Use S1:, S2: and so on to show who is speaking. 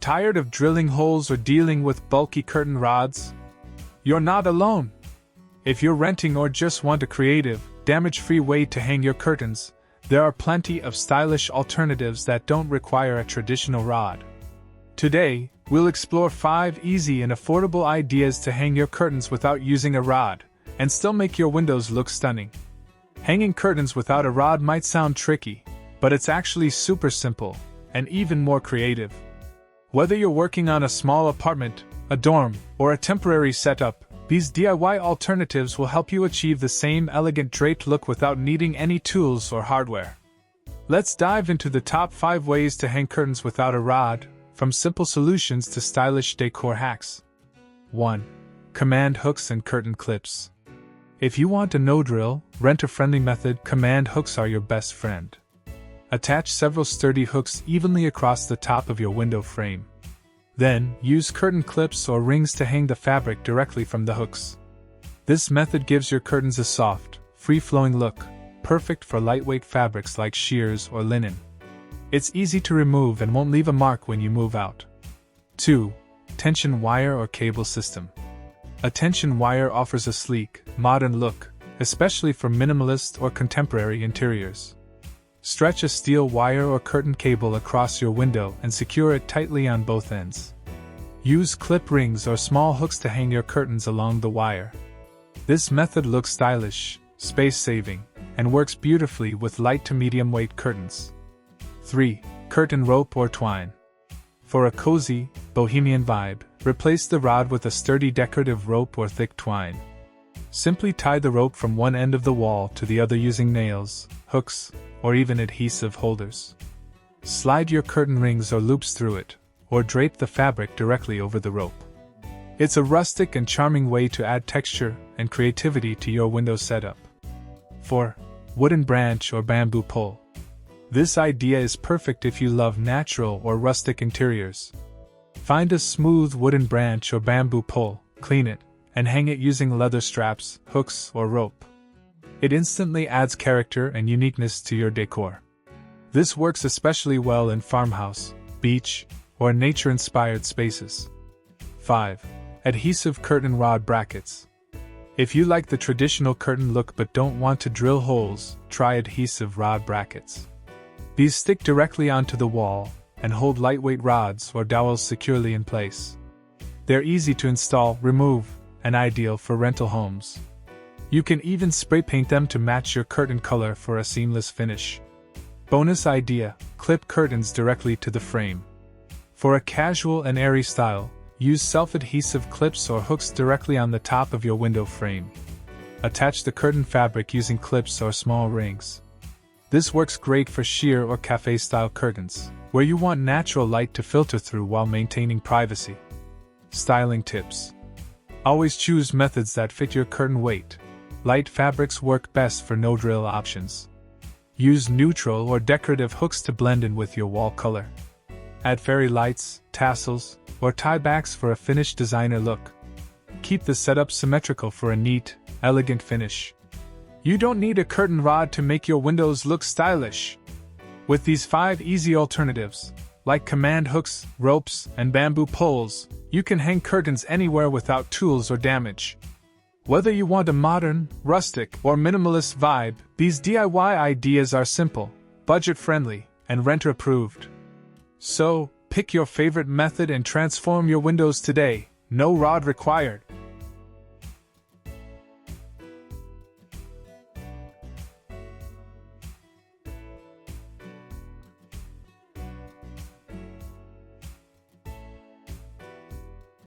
S1: Tired of drilling holes or dealing with bulky curtain rods? You're not alone. If you're renting or just want a creative, damage-free way to hang your curtains, there are plenty of stylish alternatives that don't require a traditional rod. Today, we'll explore 5 easy and affordable ideas to hang your curtains without using a rod, and still make your windows look stunning. Hanging curtains without a rod might sound tricky, but it's actually super simple, and even more creative. Whether you're working on a small apartment, a dorm, or a temporary setup, these DIY alternatives will help you achieve the same elegant draped look without needing any tools or hardware. Let's dive into the top 5 ways to hang curtains without a rod, from simple solutions to stylish decor hacks. 1. Command hooks and curtain clips. If you want a no-drill, renter-friendly method, command hooks are your best friend. Attach several sturdy hooks evenly across the top of your window frame. Then, use curtain clips or rings to hang the fabric directly from the hooks. This method gives your curtains a soft, free-flowing look, perfect for lightweight fabrics like sheers or linen. It's easy to remove and won't leave a mark when you move out. 2. Tension wire or cable system. A tension wire offers a sleek, modern look, especially for minimalist or contemporary interiors. Stretch a steel wire or curtain cable across your window and secure it tightly on both ends. Use clip rings or small hooks to hang your curtains along the wire. This method looks stylish, space-saving, and works beautifully with light to medium weight curtains. 3. Curtain rope or twine. For a cozy, bohemian vibe, replace the rod with a sturdy decorative rope or thick twine. Simply tie the rope from one end of the wall to the other using nails, hooks, or even adhesive holders. Slide your curtain rings or loops through it, or drape the fabric directly over the rope. It's a rustic and charming way to add texture and creativity to your window setup. 4. Wooden branch or bamboo pole. This idea is perfect if you love natural or rustic interiors. Find a smooth wooden branch or bamboo pole, clean it, and hang it using leather straps, hooks, or rope. It instantly adds character and uniqueness to your decor. This works especially well in farmhouse, beach, or nature-inspired spaces. 5. Adhesive curtain rod brackets. If you like the traditional curtain look but don't want to drill holes, try adhesive rod brackets. These stick directly onto the wall and hold lightweight rods or dowels securely in place. They're easy to install, remove, and ideal for rental homes. You can even spray paint them to match your curtain color for a seamless finish. Bonus idea: clip curtains directly to the frame. For a casual and airy style, use self-adhesive clips or hooks directly on the top of your window frame. Attach the curtain fabric using clips or small rings. This works great for sheer or cafe-style curtains, where you want natural light to filter through while maintaining privacy. Styling tips. Always choose methods that fit your curtain weight. Light fabrics work best for no-drill options. Use neutral or decorative hooks to blend in with your wall color. Add fairy lights, tassels, or tie-backs for a finished designer look. Keep the setup symmetrical for a neat, elegant finish. You don't need a curtain rod to make your windows look stylish. With these 5 easy alternatives, like command hooks, ropes, and bamboo poles, you can hang curtains anywhere without tools or damage. Whether you want a modern, rustic, or minimalist vibe, these DIY ideas are simple, budget-friendly, and renter-approved. So, pick your favorite method and transform your windows today, no rod required.